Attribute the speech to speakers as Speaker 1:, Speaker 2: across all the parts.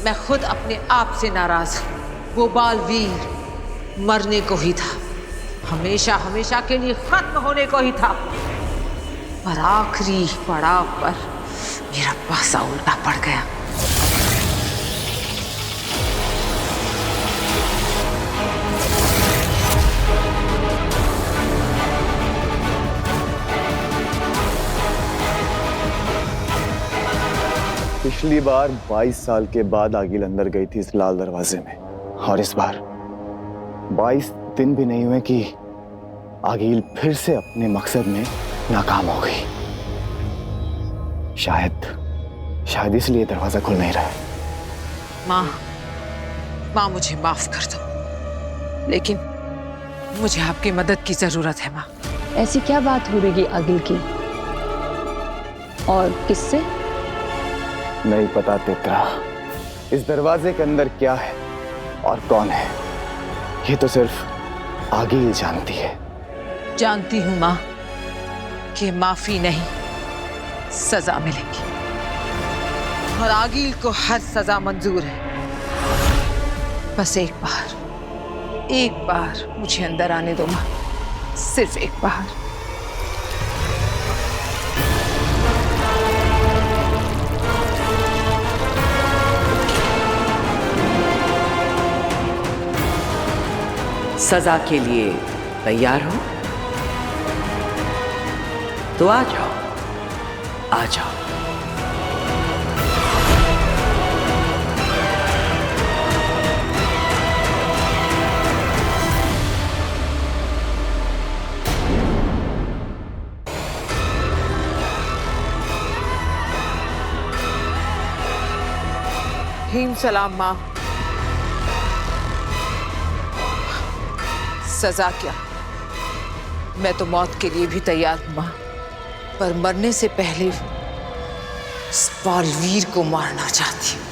Speaker 1: मैं खुद अपने आप से नाराज हूं। वो बालवीर मरने को ही था, हमेशा हमेशा के लिए खत्म होने को ही था, पर आखिरी पड़ाव पर मेरा पासा उल्टा पड़ गया।
Speaker 2: पिछली बार 22 साल के बाद आगिल अंदर गई थी इस लाल दरवाजे में, और इस बार 22 दिन भी नहीं हुए कि आगिल फिर से अपने मकसद में नाकाम हो गई। शायद इसलिए दरवाजा खुल नहीं रहा है।
Speaker 1: माँ मुझे माफ कर दो, लेकिन मुझे आपकी मदद की जरूरत है। माँ,
Speaker 3: ऐसी क्या बात हो रही आगिल की, और किससे?
Speaker 2: नहीं पता तेतरा, इस दरवाजे के अंदर क्या है और कौन है, ये तो सिर्फ आगिल जानती है।
Speaker 1: जानती हूं माँ कि माफी नहीं, सजा मिलेगी, और आगिल को हर सजा मंजूर है। बस एक बार मुझे अंदर आने दो माँ, सिर्फ एक बार।
Speaker 4: सजा के लिए तैयार हो तो आ जाओ, आ जाओ।
Speaker 1: हीम सलाम माँ। सजा क्या, मैं तो मौत के लिए भी तैयार हूं माँ, पर मरने से पहले इस बालवीर को मारना चाहती हूँ।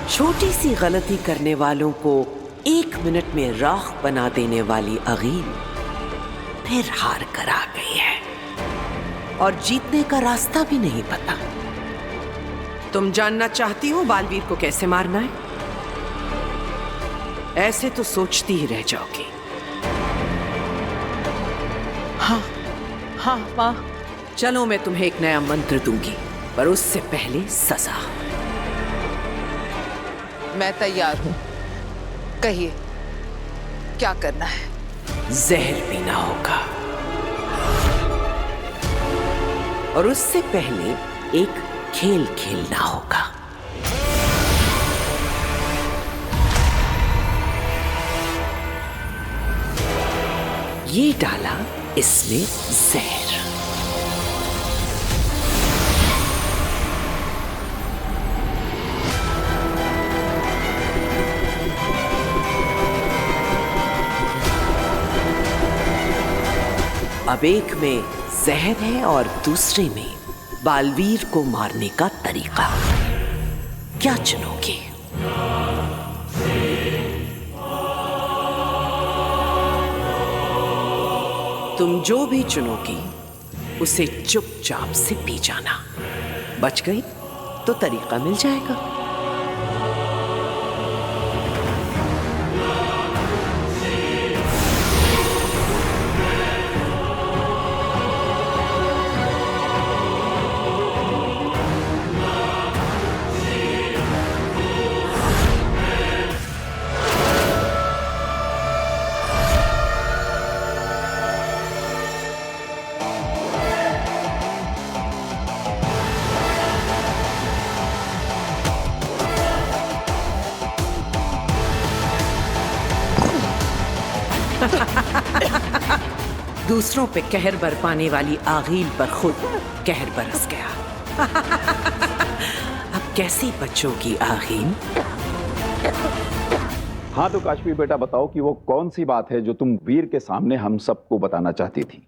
Speaker 4: छोटी सी गलती करने वालों को 1 मिनट में राख बना देने वाली आगिल फिर हार कर आ गई है, और जीतने का रास्ता भी नहीं पता। तुम जानना चाहती हो बालवीर को कैसे मारना है? ऐसे तो सोचती ही रह जाओगी।
Speaker 1: हाँ माँ।
Speaker 4: चलो, मैं तुम्हें एक नया मंत्र दूंगी, पर उससे पहले सजा।
Speaker 1: मैं तैयार हूं, कहिए क्या करना है?
Speaker 4: जहर पीना होगा, और उससे पहले एक खेल खेलना होगा। ये डाला इसमें जहर, अब एक में जहर है और दूसरे में बालवीर को मारने का तरीका। क्या चुनोगे? तुम जो भी चुनोगी उसे चुपचाप से पी जाना। बच गई तो तरीका मिल जाएगा। दूसरों पे कहर बरपाने वाली आगिल पर खुद कहर बरस गया। अब कैसे बचोगी आगिल?
Speaker 5: हाँ तो काशवी बेटा बताओ कि वो कौन सी बात है जो तुम वीर के सामने हम सबको बताना चाहती थी?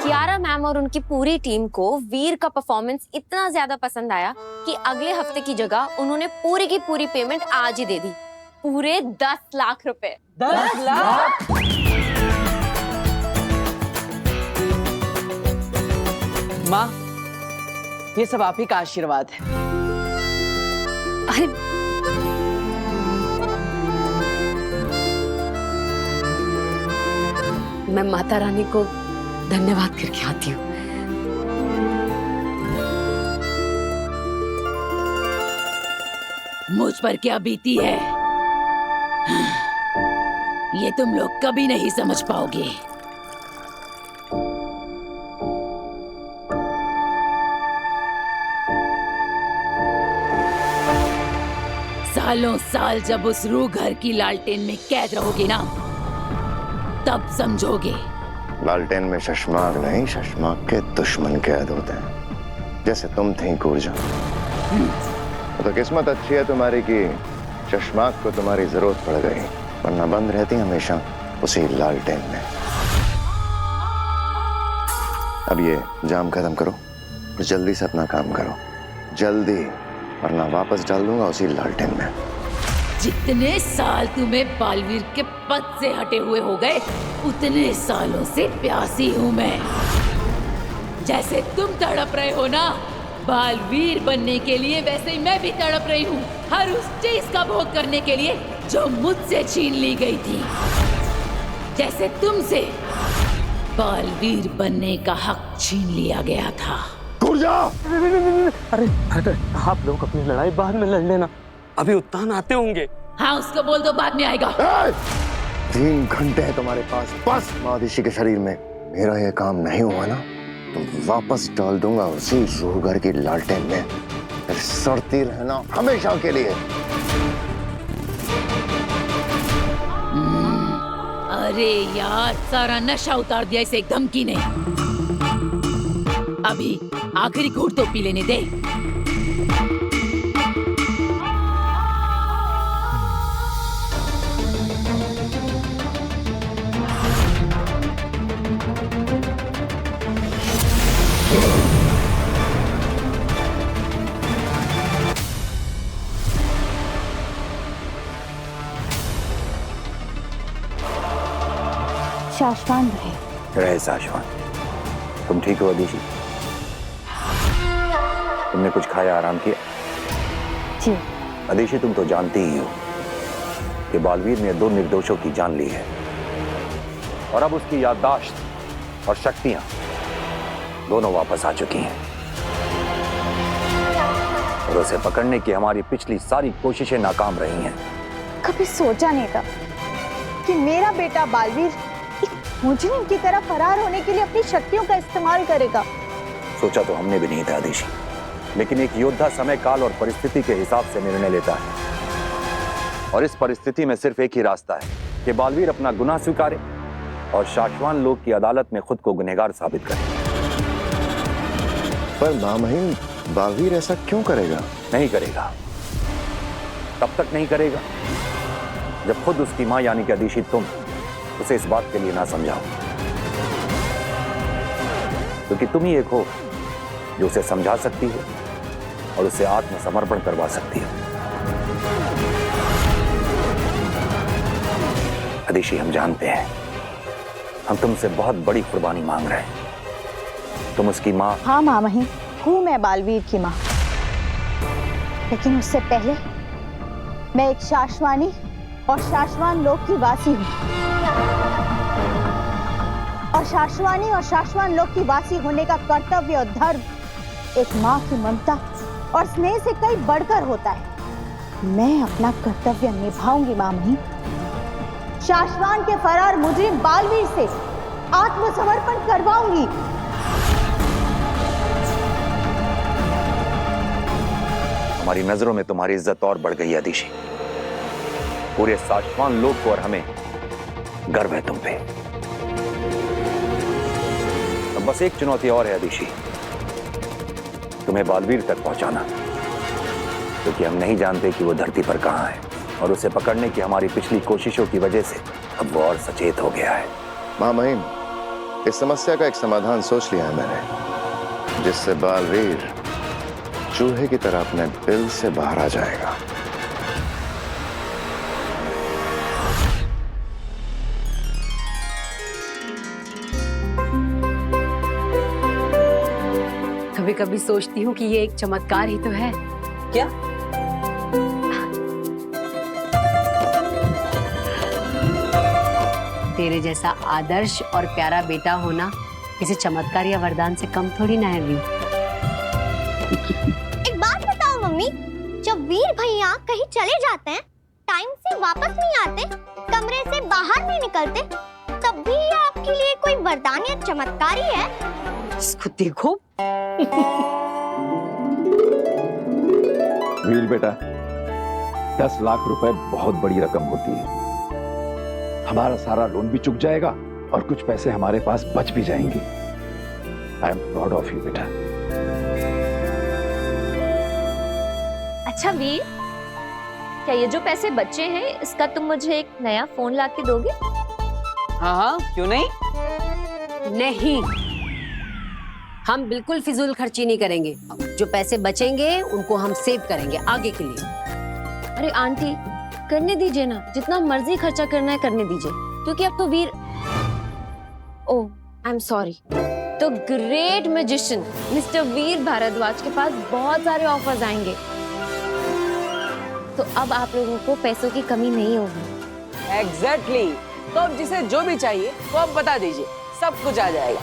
Speaker 6: कियारा मैम मैम और उनकी पूरी टीम को वीर का परफॉर्मेंस इतना ज्यादा पसंद आया कि अगले हफ्ते की जगह उन्होंने पूरी की पूरी पेमेंट आज ही दे दी, पूरे 10 लाख रुपए।
Speaker 1: 10 लाख? माँ, ये सब आप ही का आशीर्वाद है।
Speaker 6: अरे मैं माता रानी को धन्यवाद करके आती हूँ।
Speaker 7: मुझ पर क्या बीती है ये तुम लोग कभी नहीं समझ पाओगे। सालों साल जब उस रूह घर की लालटेन में कैद रहोगे ना, तब समझोगे।
Speaker 2: लालटेन में शशमाक नहीं, शशमाक के दुश्मन कैद होते हैं, जैसे तुम थी कूरजा। तो किस्मत अच्छी है तुम्हारी कि चश्माक को तुम्हारी जरूरत पड़ गई, वरना बंद रहती हमेशा उसी लालटेन में। अब ये जाम खत्म करो और जल्दी से अपना काम करो, जल्दी, वरना वापस डाल दूंगा उसी लालटेन में।
Speaker 7: जितने साल तुम्हें बालवीर के पद से हटे हुए हो गए, उतने सालों से प्यासी हूं मैं। जैसे तुम तड़प रहे हो ना बालवीर बनने के लिए, वैसे ही मैं भी तड़प रही हूँ हर उस चीज का भोग करने के लिए जो मुझसे छीन ली गई थी। जैसे तुमसे बालवीर बनने का हक छीन लिया गया था।
Speaker 8: अरे आप लोग अपनी लड़ाई बाद में लड़ लेना, अभी उत्तान आते होंगे।
Speaker 7: हाँ, उसको बोल दो बाद में आएगा।
Speaker 2: 3 घंटे है तुम्हारे पास बस। महादिशी के शरीर में मेरा ये काम नहीं हुआ ना, तो वापस डाल दूंगा उसी रूहगर की लालटेन में, फिर सड़ती रहना हमेशा के लिए।
Speaker 7: अरे यार, सारा नशा उतार दिया इसे एक धमकी ने। अभी आखिरी घूंट तो पी लेने दे।
Speaker 3: शाश्वान
Speaker 2: रहे शाश्वान। तुम ठीक हो अदिशी? तुमने कुछ खाया, आराम किया?
Speaker 3: जी।
Speaker 2: अदिशी, तुम तो जानती ही हो कि बालवीर ने 2 निर्दोषों की जान ली है और अब उसकी याददाश्त और शक्तियां दोनों वापस आ चुकी हैं और उसे पकड़ने की हमारी पिछली सारी कोशिशें नाकाम रही हैं।
Speaker 9: कभी सोचा नहीं था कि मेरा बेटा बालवीर एक मुजरिम की तरह फरार होने के लिए अपनी शक्तियों का इस्तेमाल करेगा।
Speaker 2: सोचा तो हमने भी नहीं था अदिशी, लेकिन एक योद्धा समय, काल और परिस्थिति के हिसाब से निर्णय लेता है और इस परिस्थिति में सिर्फ एक ही रास्ता है कि बालवीर अपना गुनाह स्वीकारे और शाश्वान लोग की अदालत में खुद को गुनहगार साबित करे। पर मामहीन, बालवीर ऐसा क्यों करेगा? नहीं करेगा, तब तक नहीं करेगा जब खुद उसकी मां यानी कि अदिशी तुम उसे इस बात के लिए ना समझाओ, क्योंकि तुम ही एक हो जो उसे समझा सकती हो और उसे आत्मसमर्पण करवा सकती हो। अदिशी, हम जानते हैं हम तुमसे बहुत बड़ी कुर्बानी मांग रहे हैं। तुम उसकी माँ।
Speaker 9: हाँ मामहीन, हूँ मैं बालवीर की माँ, लेकिन उससे पहले मैं एक शाश्वानी और शाश्वान लोक की वासी हूँ और शाश्वानी और शाश्वान लोक की वासी होने का कर्तव्य और धर्म एक माँ की ममता और स्नेह से कई बढ़कर होता है। मैं अपना कर्तव्य निभाऊंगी मामही। शाश्वान के फरार मुजरिम बालवीर से आत्मसमर्पण करवाऊंगी।
Speaker 2: हमारी नजरों में तुम्हारी इज्जत और बढ़ गई अदिशी। पूरे शाश्वान लोक को और हमें गर्व है तुम पे। अब बस एक चुनौती और है अदिशी, तुम्हें बालवीर तक पहुंचाना, क्योंकि हम नहीं जानते कि वो धरती पर कहां है और उसे पकड़ने की हमारी पिछली कोशिशों की वजह से अब वो और सचेत हो गया है। मामहीन,
Speaker 10: इस समस्या का एक समाधान सोच लिया है मैंने, जिससे बालवीर चूहे की तरह अपने बिल से बाहर आ जाएगा।
Speaker 3: कभी कभी सोचती हूँ कि ये एक चमत्कार ही तो है।
Speaker 1: क्या?
Speaker 3: तेरे जैसा आदर्श और प्यारा बेटा होना किसी चमत्कार या वरदान से कम थोड़ी ना है वीर।
Speaker 9: एक बात बताओ मम्मी, जब वीर भैया कहीं चले जाते हैं, टाइम से वापस नहीं आते, कमरे से बाहर नहीं निकलते, तब भी ये आपके लिए कोई वरदान या चमत्कार ही है?
Speaker 3: इसको देखो।
Speaker 5: वीर बेटा, 10 लाख रुपए बहुत बड़ी रकम होती है। हमारा सारा लोन भी चुक जाएगा और कुछ पैसे हमारे पास बच भी जाएंगे। I am proud of you बेटा।
Speaker 6: अच्छा वीर, क्या ये जो पैसे बचे हैं इसका तुम मुझे एक नया फोन ला के दोगे?
Speaker 1: हाँ हाँ, क्यों नहीं?
Speaker 3: नहीं, हम बिल्कुल फिजूल खर्ची नहीं करेंगे। जो पैसे बचेंगे उनको हम सेव करेंगे आगे के लिए।
Speaker 6: अरे आंटी, करने दीजिए ना, जितना मर्जी खर्चा करना है करने दीजिए, क्योंकि अब तो वीर, ओह आई एम सॉरी, तो ग्रेट मैजिशियन मिस्टर वीर भारद्वाज के पास बहुत सारे ऑफर्स आएंगे, तो अब आप लोगों को पैसों की कमी नहीं होगी।
Speaker 1: एग्जैक्टली। तो अब जिसे जो भी चाहिए वो आप बता दीजिए, सब कुछ आ जाएगा।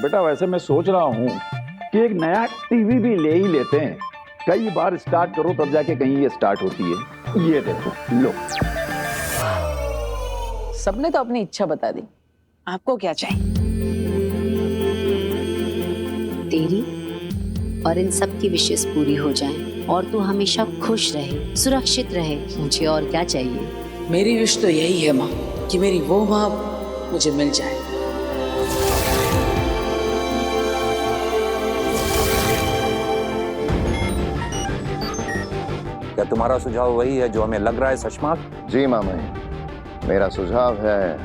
Speaker 5: बेटा वैसे मैं सोच रहा हूँ कि एक नया टीवी भी ले ही लेते हैं। कई बार स्टार्ट करो तब जाके कहीं ये स्टार्ट होती है। ये देखो, लो।
Speaker 1: सबने तो अपनी इच्छा बता दी, आपको क्या चाहिए?
Speaker 3: तेरी और इन सब की विशेष पूरी हो जाएं और तू हमेशा खुश रहे, सुरक्षित रहे। मुझे और क्या चाहिए?
Speaker 1: मेरी विश तो यही है माँ, कि मेरी वो माँ मुझे मिल जाए।
Speaker 11: क्या तुम्हारा सुझाव वही है जो हमें लग रहा है शशमाक?
Speaker 10: जी मामा, मेरा सुझाव है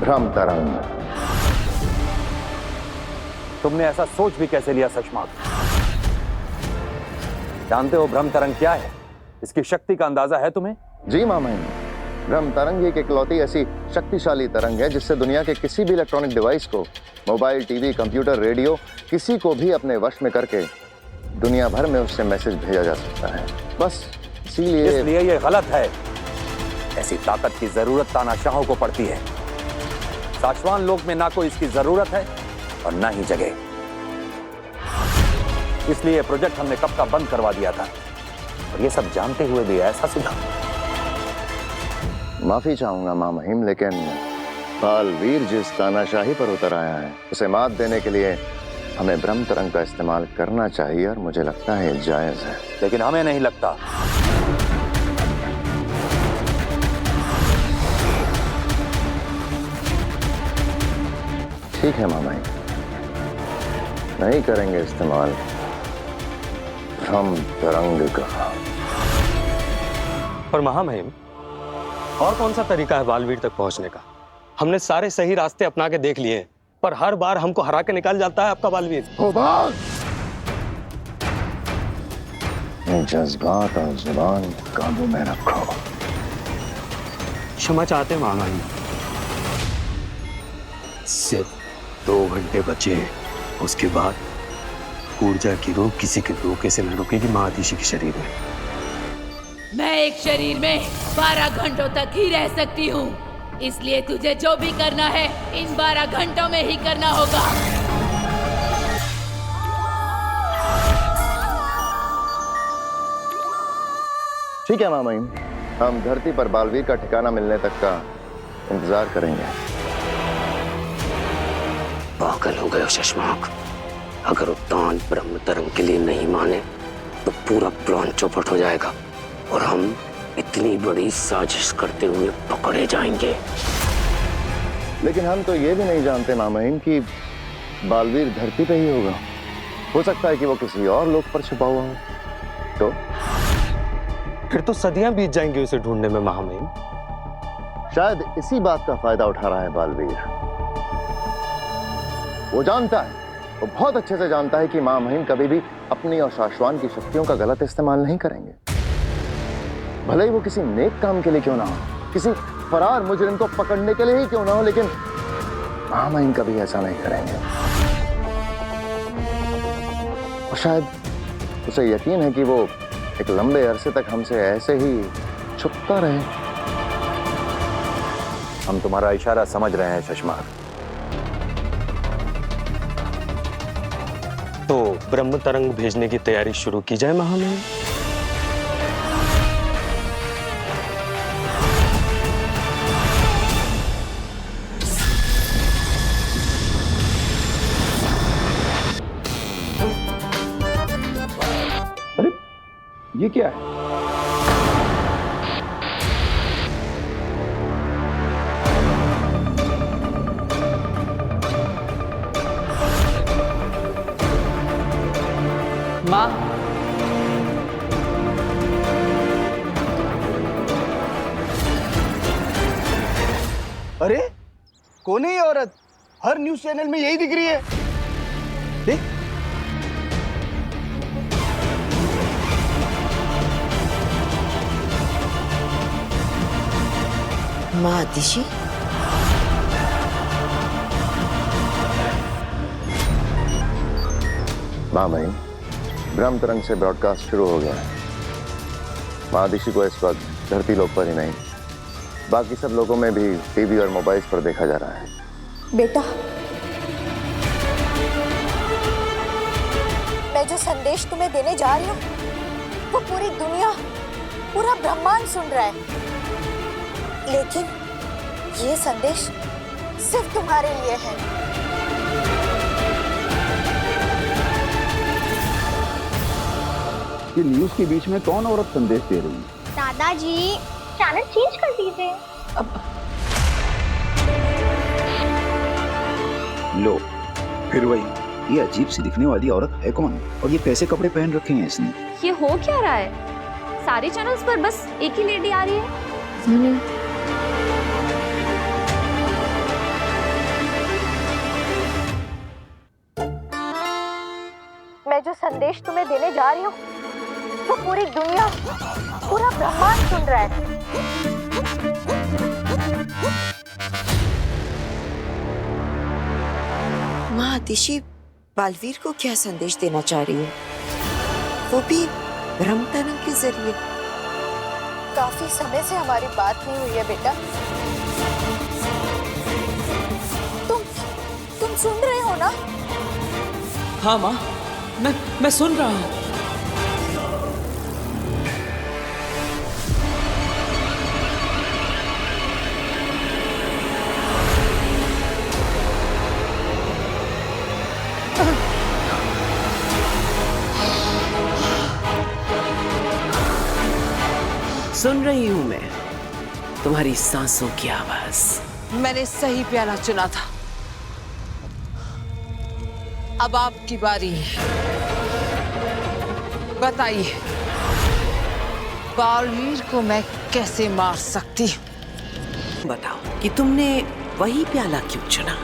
Speaker 10: भ्रम तरंग।
Speaker 11: तुमने ऐसा सोच भी कैसे लिया शशमाक? जानते हो भ्रम तरंग क्या है? इसकी शक्ति का अंदाजा है तुम्हें?
Speaker 10: जी मामा, भ्रम तरंग एक इकलौती ऐसी शक्तिशाली तरंग है जिससे दुनिया के किसी भी इलेक्ट्रॉनिक डिवाइस को, मोबाइल, टीवी, कंप्यूटर, रेडियो, किसी को भी अपने वश में करके दुनिया भर में उससे मैसेज भेजा जा सकता है। बस
Speaker 11: इसलिए ये गलत है। ऐसी ताकत की जरूरत तानाशाहों को पड़ती है। साशवान लोक में ना कोई इसकी जरूरत है और ना ही जगह। इसलिए ये प्रोजेक्ट हमने कब का बंद करवा दिया था, और ये सब जानते हुए भी ऐसा सुझाव।
Speaker 10: माफी चाहूंगा मां महिम, लेकिन बालवीर जिस तानाशाही पर उतर आया है उसे मात देने के लिए हमें भ्रम तरंग का इस्तेमाल करना चाहिए, और मुझे लगता है ये जायज है।
Speaker 11: लेकिन हमें नहीं लगता।
Speaker 10: ठीक है मामा, नहीं करेंगे इस्तेमाल भ्रम तरंग का।
Speaker 8: पर महामहिम, और कौन सा तरीका है बालवीर तक पहुंचने का? हमने सारे सही रास्ते अपना के देख लिए हैं, पर हर बार हमको हरा के निकाल जाता है आपका बालवीर।
Speaker 10: जज्बात और जुबान काबू में रखो।
Speaker 8: क्षमा चाहते हैं महामहिम। सिर्फ 2 घंटे बचे हैं, उसके बाद ऊर्जा की रोक किसी के रोके से न रुकेगी महादिशी के शरीर में।
Speaker 7: मैं एक शरीर में 12 घंटों तक ही रह सकती हूँ, इसलिए तुझे जो भी करना है इन 12 घंटों में ही करना होगा।
Speaker 10: ठीक है मामा, हम धरती पर बालवीर का ठिकाना मिलने तक का इंतजार करेंगे।
Speaker 8: पागल हो गए शशमाक। अगर उत्तान ब्रह्म तरंग के लिए नहीं माने तो पूरा प्लान चौपट हो जाएगा और हम इतनी बड़ी साजिश करते हुए पकड़े जाएंगे।
Speaker 10: लेकिन हम तो ये भी नहीं जानते मामाइन कि बालवीर धरती पे ही होगा। हो सकता है कि वो किसी और लोक पर छुपा हुआ हो। तो
Speaker 8: फिर तो सदियां बीत जाएंगी उसे ढूंढने में महामहिम।
Speaker 10: शायद इसी बात का फायदा उठा रहा है बालवीर। वो जानता है, वो बहुत अच्छे से जानता है कि मां महिम कभी भी अपनी और शाश्वान की शक्तियों का गलत इस्तेमाल नहीं करेंगे। भले ही वो किसी नेक काम के लिए क्यों ना हो, किसी फरार मुजरिम को पकड़ने के लिए ही क्यों ना हो, लेकिन मां महिम कभी ऐसा नहीं करेंगे। और शायद उसे यकीन है कि वो एक लंबे अरसे तक हमसे ऐसे ही छुपता रहे।
Speaker 11: हम तुम्हारा इशारा समझ रहे हैं शशमाक।
Speaker 12: तो ब्रह्म तरंग भेजने की तैयारी शुरू की जाए महामहिम।
Speaker 5: अरे ये क्या है?
Speaker 1: माँ,
Speaker 2: अरे कौन है ये औरत? हर न्यूज चैनल में यही दिख रही है। देख,
Speaker 3: माँ आतिशी,
Speaker 10: मां महिम, ब्रह्म तरंग से ब्रॉडकास्ट शुरू हो गया है। महादिशी को इस वक्त धरती लोक पर ही नहीं, बाकी सब लोगों में भी टीवी और मोबाइल्स पर देखा जा रहा है।
Speaker 9: बेटा, मैं जो संदेश तुम्हें देने जा रही हूँ वो पूरी दुनिया, पूरा ब्रह्मांड सुन रहा है, लेकिन ये संदेश सिर्फ तुम्हारे लिए है।
Speaker 5: ये न्यूज के बीच में कौन औरत संदेश दे रही है?
Speaker 9: दादाजी, चैनल चेंज कर दीजिए।
Speaker 13: लो, फिर वही, ये अजीब सी दिखने वाली औरत है कौन? और ये कैसे कपड़े पहन रखे हैं इसने?
Speaker 6: ये हो क्या रहा है? सारे चैनल्स पर बस एक ही लेडी आ रही है।
Speaker 9: मैं जो संदेश तुम्हें देने जा रही हूँ वो पूरी दुनिया, पूरा ब्रह्मांड सुन रहा है।
Speaker 3: माँ आतिशी बालवीर को क्या संदेश देना चाह रही है, वो भी ब्रह्म तरंग के जरिए?
Speaker 9: काफी समय से हमारी बात नहीं हुई है बेटा। तुम सुन रहे हो ना?
Speaker 4: हाँ माँ, मैं सुन रहा हूँ। सुन रही हूं मैं तुम्हारी सांसों की आवाज।
Speaker 1: मैंने सही प्याला चुना था। अब आपकी बारी है। बताइए, बालवीर को मैं कैसे मार सकती हूँ?
Speaker 4: बताओ कि तुमने वही प्याला क्यों चुना?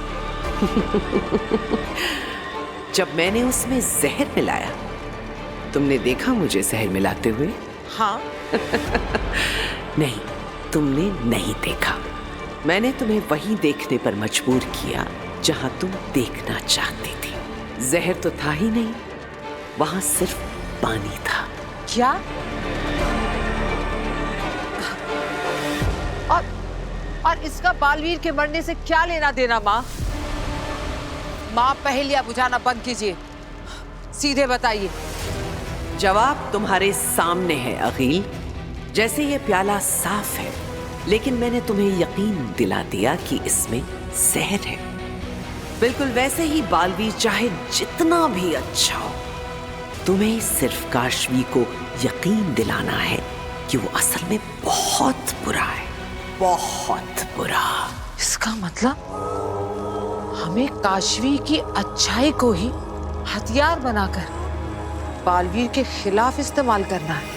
Speaker 4: जब मैंने उसमें जहर मिलाया, तुमने देखा मुझे जहर मिलाते हुए?
Speaker 1: हाँ।
Speaker 4: नहीं, तुमने नहीं देखा। मैंने तुम्हें वही देखने पर मजबूर किया जहां तुम देखना चाहती थी। जहर तो था ही नहीं, वहां सिर्फ पानी था।
Speaker 1: क्या? और इसका बालवीर के मरने से क्या लेना देना? माँ, पहेलियां बुझाना बंद कीजिए, सीधे बताइए।
Speaker 4: जवाब तुम्हारे सामने है अगील। जैसे ये प्याला साफ है, लेकिन मैंने तुम्हें यकीन दिला दिया कि इसमें जहर है। बिल्कुल वैसे ही बालवीर चाहे जितना भी अच्छा हो, तुम्हें सिर्फ काशवी को यकीन दिलाना है कि वो असल में बहुत बुरा है, बहुत बुरा।
Speaker 1: इसका मतलब हमें काशवी की अच्छाई को ही हथियार बनाकर बालवीर के खिलाफ इस्तेमाल करना है।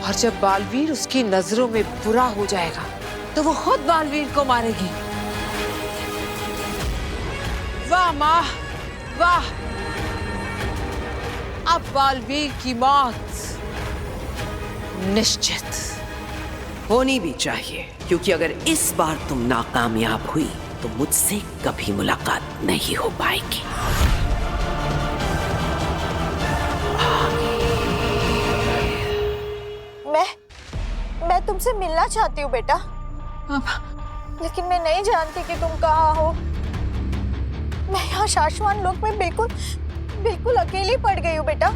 Speaker 1: और जब बालवीर उसकी नजरों में बुरा हो जाएगा तो वो खुद बालवीर को मारेगी। वाह माँ, वाह! अब बालवीर की मौत निश्चित
Speaker 4: होनी भी चाहिए, क्योंकि अगर इस बार तुम नाकामयाब हुई तो मुझसे कभी मुलाकात नहीं हो पाएगी।
Speaker 9: मैं तुमसे मिलना चाहती हूँ बेटा, लेकिन मैं नहीं जानती कि तुम कहाँ हो। मैं यहाँ शाश्वान लोक में बिल्कुल अकेली पड़ गई हूँ बेटा।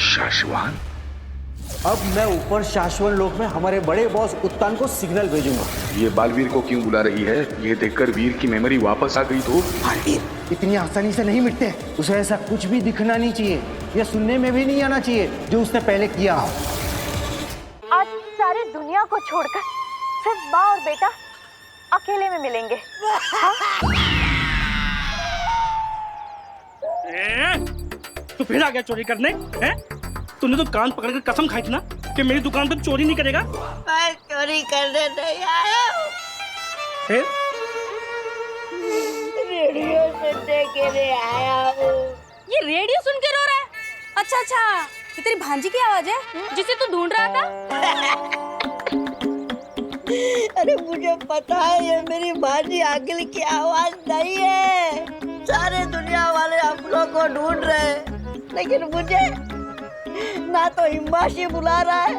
Speaker 13: शाश्वान?
Speaker 14: अब मैं ऊपर शाश्वत लोक में हमारे बड़े बॉस उत्तान को सिग्नल भेजूंगा।
Speaker 13: ये बालवीर को क्यों बुला रही है? ये देखकर वीर की मेमोरी वापस आ गई तो?
Speaker 14: बालवीर इतनी आसानी से नहीं मिटते। उसे ऐसा कुछ भी दिखना नहीं चाहिए या सुनने में भी नहीं आना चाहिए जो उसने पहले किया।
Speaker 9: आज सारी दुनिया को छोड़कर सिर्फ माँ और बेटा अकेले में मिलेंगे।
Speaker 15: तू फिर आ गया चोरी करने? हैं? तूने तो कान पकड़ कर कसम खाई थी ना कि मेरी दुकान पर चोरी नहीं करेगा।
Speaker 9: मैं चोरी करने नहीं आया हूँ।
Speaker 15: फिर?
Speaker 9: रेडियो सुनने के लिए आया हूँ।
Speaker 6: ये रेडियो सुन के रो रहा है? अच्छा, ये तेरी भांजी की आवाज है जिसे तू ढूंढ रहा था?
Speaker 9: अरे मुझे पता है ये मेरी भांजी आगिल की आवाज नहीं है। सारे दुनिया वाले हम लोग को ढूंढ रहे हैं, लेकिन मुझे ना तो हिम्बाशी बुला रहा है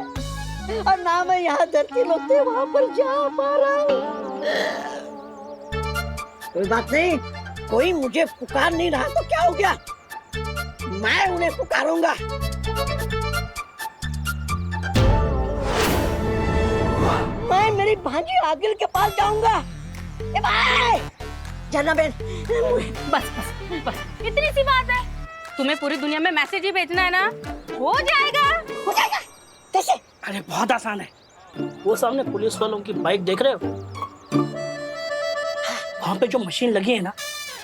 Speaker 9: और ना मैं यहाँ धरती लोग थे वहाँ पर जा पा रहा हूँ। कोई बात नहीं, कोई मुझे पुकार नहीं रहा तो क्या हो गया, मैं उन्हें पुकारूंगा। मैं मेरी भांजी आगिल के पास जाऊंगा। ए भाई, जाना बेन।
Speaker 6: बस इतनी सी बात है। तुम्हें पूरी दुनिया में मैसेज ही भेजना है ना? हो जाएगा।
Speaker 9: कैसे?
Speaker 15: अरे बहुत आसान है। वो सामने पुलिस वालों की बाइक देख रहे हो? वहाँ पे जो मशीन लगी है ना,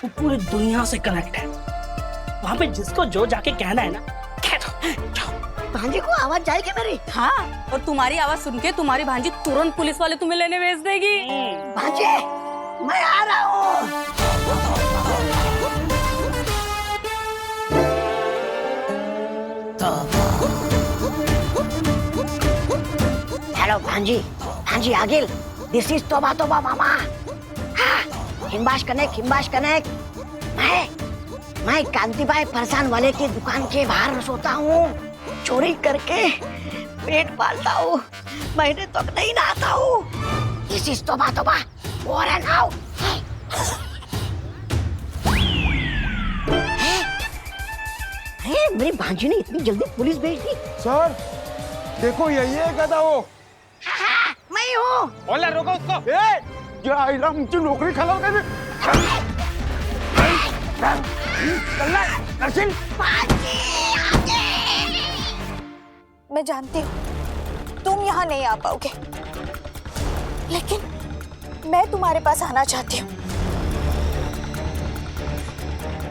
Speaker 15: वो पूरी दुनिया से कनेक्ट है। वहाँ पे जिसको जो जाके कहना है ना, कह दो।
Speaker 9: भांजी को आवाज जाएगी मेरी?
Speaker 6: हाँ, और तुम्हारी आवाज सुन के तुम्हारी भांजी तुरंत पुलिस वाले तुम्हें लेने भेज देगी।
Speaker 9: भांजी, मैं आ रहा हूँ। हेलो भांजी आगिल, दिस इज तोबा मामा। हाँ, हिम्बाश कनेक्ट। मैं कांतिबाई फरसान वाले की दुकान के बाहर सोता हूँ, चोरी करके पेट पालता हूँ, महीने तक नहीं नहाता हूँ। दिस इज तोबा और नाउ। मेरी भांजी ने इतनी जल्दी पुलिस भेज दी।
Speaker 14: सर देखो यही है गधा वो।
Speaker 9: मैं हूँ।
Speaker 14: बोला रोको उसको। मुझे नौकरी खराब कर मैं जानती हूँ तुम यहाँ नहीं आ पाओगे, लेकिन मैं तुम्हारे पास आना चाहती हूँ।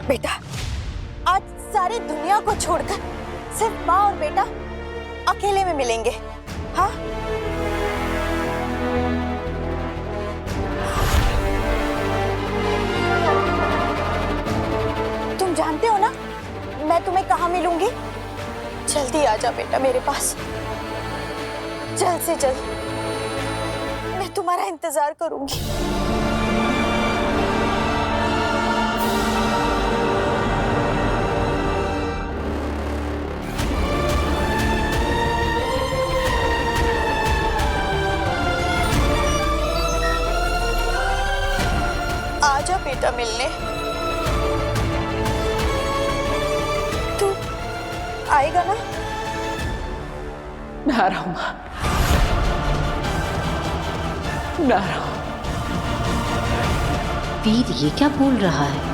Speaker 14: बेटा, आज सारी दुनिया को छोड़कर सिर्फ माँ और बेटा अकेले में मिलेंगे। हाँ? तुम जानते हो ना मैं तुम्हें कहाँ मिलूंगी? जल्दी आ जा बेटा मेरे पास, जल्द से जल्द। मैं तुम्हारा इंतजार करूंगी। आजा बेटा मिलने। तू आएगा ना?
Speaker 1: मैं आ रहा हूँ माँ, मैं आ रहा हूँ।
Speaker 3: वीर ये क्या बोल रहा है?